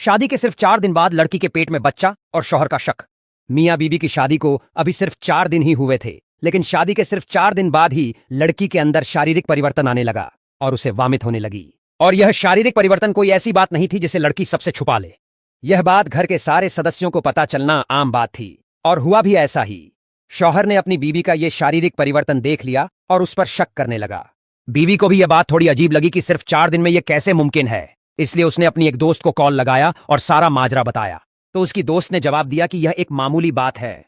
शादी के सिर्फ 4 दिन बाद लड़की के पेट में बच्चा और शौहर का शक। मियां बीबी की शादी को अभी सिर्फ 4 दिन ही हुए थे, लेकिन शादी के सिर्फ 4 दिन बाद ही लड़की के अंदर शारीरिक परिवर्तन आने लगा और उसे वामित होने लगी। और यह शारीरिक परिवर्तन कोई ऐसी बात नहीं थी जिसे लड़की सबसे छुपा ले। यह बात घर के सारे सदस्यों को पता चलना आम बात थी और हुआ भी ऐसा ही। शौहर ने अपनी बीवी का यह शारीरिक परिवर्तन देख लिया और उस पर शक करने लगा। बीवी को भी यह बात थोड़ी अजीब लगी कि सिर्फ 4 दिन में यह कैसे मुमकिन है, इसलिए उसने अपनी एक दोस्त को कॉल लगाया और सारा माजरा बताया। तो उसकी दोस्त ने जवाब दिया कि यह एक मामूली बात है,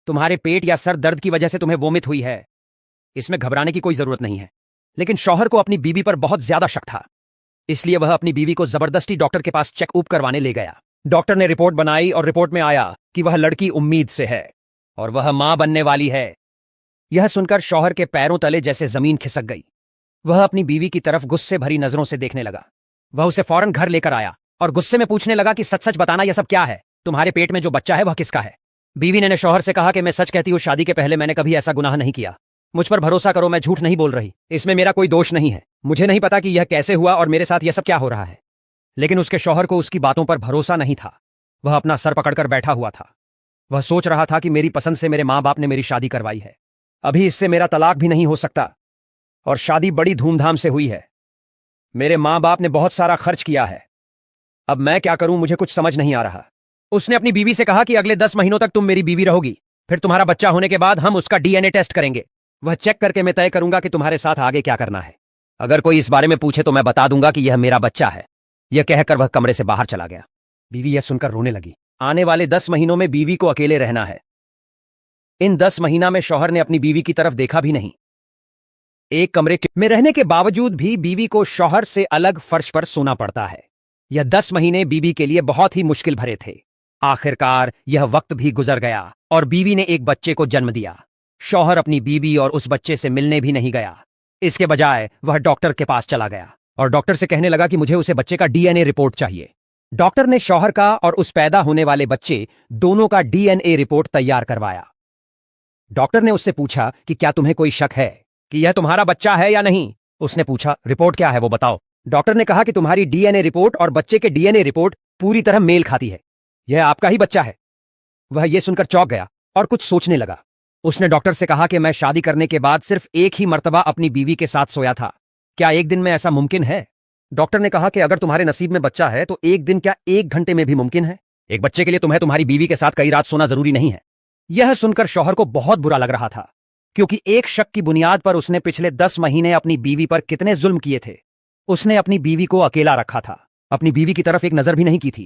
तुम्हारे पेट या सर दर्द की वजह से तुम्हें वोमिट हुई है, इसमें घबराने की कोई जरूरत नहीं है। लेकिन शौहर को अपनी बीवी पर बहुत ज्यादा शक था, इसलिए वह अपनी बीवी को जबरदस्ती डॉक्टर के पास चेकअप करवाने ले गया। डॉक्टर ने रिपोर्ट बनाई और रिपोर्ट में आया कि वह लड़की उम्मीद से है और वह मां बनने वाली है। यह सुनकर शौहर के पैरों तले जैसे जमीन खिसक गई। वह अपनी बीवी की तरफ गुस्से भरी नजरों से देखने लगा। वह उसे फौरन घर लेकर आया और गुस्से में पूछने लगा कि सच सच बताना, यह सब क्या है? तुम्हारे पेट में जो बच्चा है वह किसका है? बीवी ने शौहर से कहा कि मैं सच कहती हूँ, शादी के पहले मैंने कभी ऐसा गुनाह नहीं किया, मुझ पर भरोसा करो, मैं झूठ नहीं बोल रही, इसमें मेरा कोई दोष नहीं है। मुझे नहीं पता कि यह कैसे हुआ और मेरे साथ यह सब क्या हो रहा है। लेकिन उसके शौहर को उसकी बातों पर भरोसा नहीं था। वह अपना सर पकड़कर बैठा हुआ था। वह सोच रहा था कि मेरी पसंद से मेरे माँ बाप ने मेरी शादी करवाई है, अभी इससे मेरा तलाक भी नहीं हो सकता और शादी बड़ी धूमधाम से हुई है। मेरे माँ बाप ने बहुत सारा खर्च किया है, अब मैं क्या करूं, मुझे कुछ समझ नहीं आ रहा। उसने अपनी बीवी से कहा कि अगले 10 महीनों तक तुम मेरी बीवी रहोगी, फिर तुम्हारा बच्चा होने के बाद हम उसका डीएनए टेस्ट करेंगे। वह चेक करके मैं तय करूंगा कि तुम्हारे साथ आगे क्या करना है। अगर कोई इस बारे में पूछे तो मैं बता दूंगा कि यह मेरा बच्चा है। यह कहकर वह कमरे से बाहर चला गया। बीवी यह सुनकर रोने लगी। आने वाले 10 महीनों में बीवी को अकेले रहना है। इन 10 महीना में शौहर ने अपनी बीवी की तरफ देखा भी नहीं। एक कमरे में रहने के बावजूद भी बीवी को शौहर से अलग फर्श पर सोना पड़ता है। यह 10 महीने बीवी के लिए बहुत ही मुश्किल भरे थे। आखिरकार यह वक्त भी गुजर गया और बीवी ने एक बच्चे को जन्म दिया। शौहर अपनी बीवी और उस बच्चे से मिलने भी नहीं गया। इसके बजाय वह डॉक्टर के पास चला गया और डॉक्टर से कहने लगा कि मुझे उसे बच्चे का डीएनए रिपोर्ट चाहिए। डॉक्टर ने शौहर का और उस पैदा होने वाले बच्चे दोनों का डीएनए रिपोर्ट तैयार करवाया। डॉक्टर ने उससे पूछा कि क्या तुम्हें कोई शक है कि यह तुम्हारा बच्चा है या नहीं? उसने पूछा, रिपोर्ट क्या है वो बताओ। डॉक्टर ने कहा कि तुम्हारी डीएनए रिपोर्ट और बच्चे के डीएनए रिपोर्ट पूरी तरह मेल खाती है, यह आपका ही बच्चा है। वह यह सुनकर चौंक गया और कुछ सोचने लगा। उसने डॉक्टर से कहा कि मैं शादी करने के बाद सिर्फ एक ही मर्तबा अपनी बीवी के साथ सोया था, क्या एक दिन में ऐसा मुमकिन है? डॉक्टर ने कहा कि अगर तुम्हारे नसीब में बच्चा है तो एक दिन क्या 1 घंटे में भी मुमकिन है। एक बच्चे के लिए तुम्हें तुम्हारी बीवी के साथ कई रात सोना जरूरी नहीं है। यह सुनकर शौहर को बहुत बुरा लग रहा था, क्योंकि एक शक की बुनियाद पर उसने पिछले 10 महीने अपनी बीवी पर कितने जुल्म किए थे। उसने अपनी बीवी को अकेला रखा था, अपनी बीवी की तरफ एक नजर भी नहीं की थी।